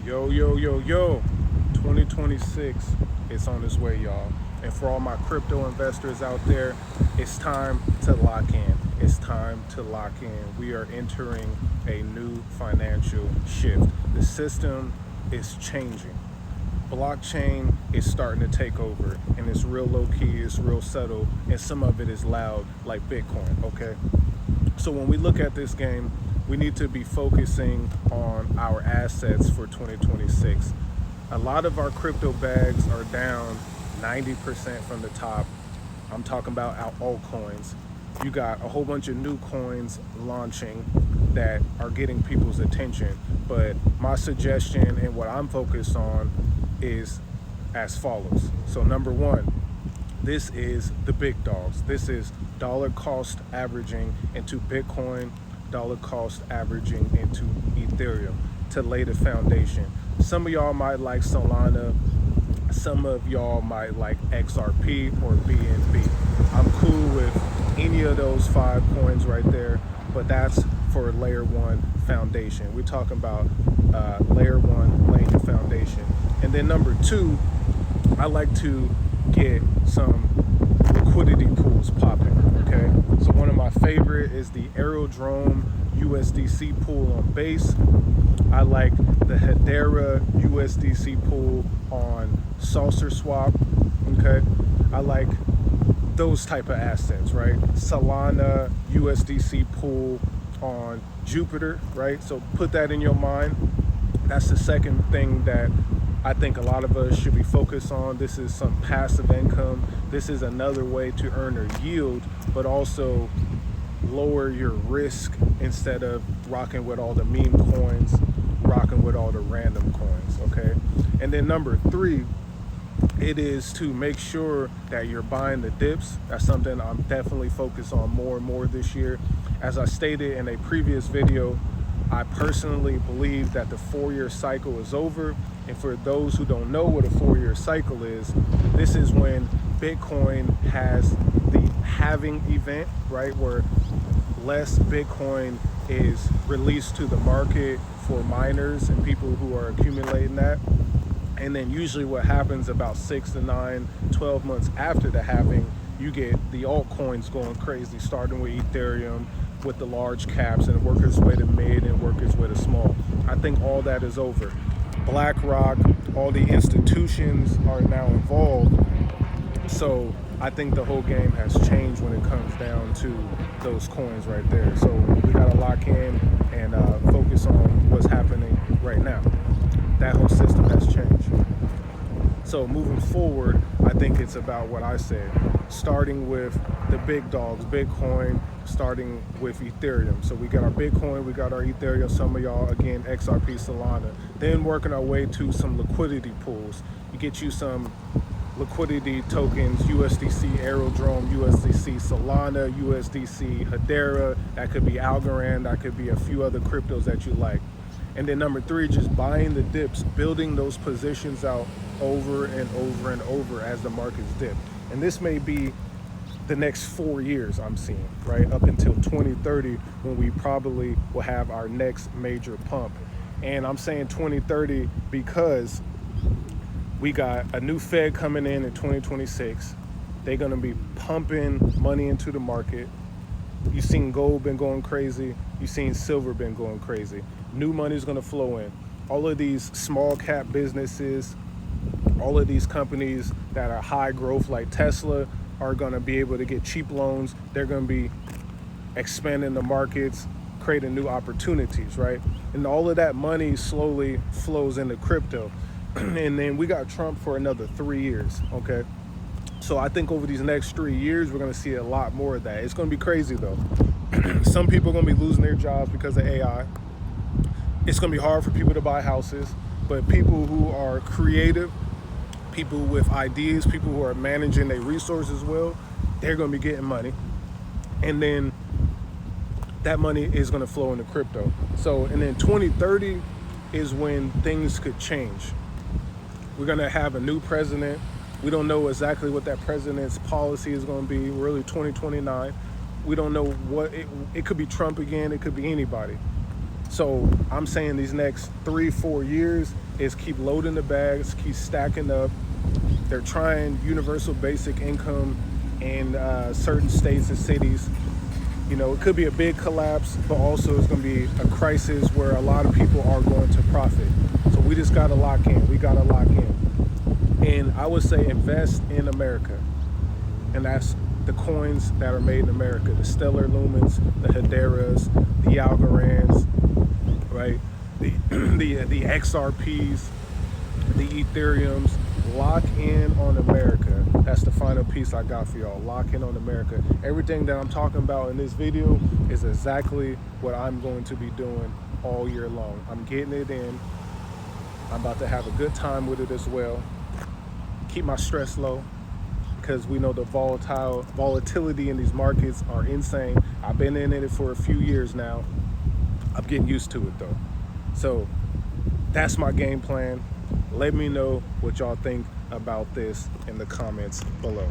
Yo. 2026 is on its way, y'all. And for all my crypto investors out there, it's time to lock in. It's time to lock in. We are entering a new financial shift. The system is changing. Blockchain is starting to take over, and it's real low key, it's real subtle, and some of it is loud like Bitcoin, okay? So when we look at this game, we need to be focusing on our assets for 2026. A lot of our crypto bags are down 90% from the top. I'm talking about our altcoins. You got a whole bunch of new coins launching that are getting people's attention. But my suggestion and what I'm focused on is as follows. So number one, this is the big dogs. This is dollar cost averaging into Bitcoin, dollar cost averaging into Ethereum to lay the foundation. Some of y'all might like Solana, some of y'all might like XRP or BNB. I'm cool with any of those 5 coins right there, but that's for layer 1 foundation. We're talking about layer 1 laying the foundation. And then number 2, I like to get some liquidity pools popping, okay? So one of my favorite is the Aerodrome USDC pool on Base. I like the Hedera USDC pool on Saucer Swap, okay? I like those type of assets, right? Solana USDC pool on Jupiter, right? So put that in your mind. That's the second thing that I think a lot of us should be focused on. This is some passive income. This is another way to earn a yield, but also lower your risk instead of rocking with all the meme coins, rocking with all the random coins, okay? And then number 3, it is to make sure that you're buying the dips. That's something I'm definitely focused on more and more this year. As I stated in a previous video, I personally believe that the 4-year cycle is over. And for those who don't know what a 4-year cycle is, this is when Bitcoin has the halving event, right? Where less Bitcoin is released to the market for miners and people who are accumulating that. And then usually what happens about 6 to 9, 12 months after the halving, you get the altcoins going crazy, starting with Ethereum, with the large caps, and work its way to mid and work its way to small. I think all that is over. BlackRock, all the institutions are now involved. So I think the whole game has changed when it comes down to those coins right there. So we gotta lock in and focus on what's happening right now. That whole system has changed. So moving forward, I think it's about what I said, starting with the big dogs, Bitcoin, starting with Ethereum. So we got our Bitcoin, we got our Ethereum, some of y'all, again, XRP, Solana. Then working our way to some liquidity pools. You get you some liquidity tokens, USDC, Aerodrome, USDC, Solana, USDC, Hedera. That could be Algorand, that could be a few other cryptos that you like. And then number 3, just buying the dips, building those positions out over and over and over as the markets dip. And this may be the next 4 years I'm seeing, right? Up until 2030, when we probably will have our next major pump. And I'm saying 2030 because we got a new Fed coming in 2026. They're gonna be pumping money into the market. You've seen gold been going crazy. You've seen silver been going crazy. New money is gonna flow in. All of these small cap businesses, all of these companies that are high growth like Tesla are gonna be able to get cheap loans. They're gonna be expanding the markets, creating new opportunities, right? And all of that money slowly flows into crypto. And then we got Trump for another 3 years, okay? So I think over these next 3 years, we're gonna see a lot more of that. It's gonna be crazy though. Some people are gonna be losing their jobs because of AI. It's gonna be hard for people to buy houses, but people who are creative, people with ideas, people who are managing their resources well, they're gonna be getting money. And then that money is gonna flow into crypto. So, and then 2030 is when things could change. We're gonna have a new president. We don't know exactly what that president's policy is gonna be. We're really 2029. We don't know what, it could be Trump again, it could be anybody. So I'm saying these next 3-4 years is keep loading the bags, keep stacking up. They're trying universal basic income in certain states and cities. You know, it could be a big collapse, but also it's going to be a crisis where a lot of people are going to profit. So we just got to lock in. We got to lock in. And I would say invest in America. And that's the coins that are made in America, the Stellar Lumens, the Hederas, the Algorands, right? The XRPs, the Ethereums. Lock in on America. That's the final piece I got for y'all. Lock in on America. Everything that I'm talking about in this video is exactly what I'm going to be doing all year long. I'm getting it in. I'm about to have a good time with it as well. Keep my stress low, because we know the volatility in these markets are insane. I've been in it for a few years now. I'm getting used to it though. So that's my game plan. Let me know what y'all think about this in the comments below.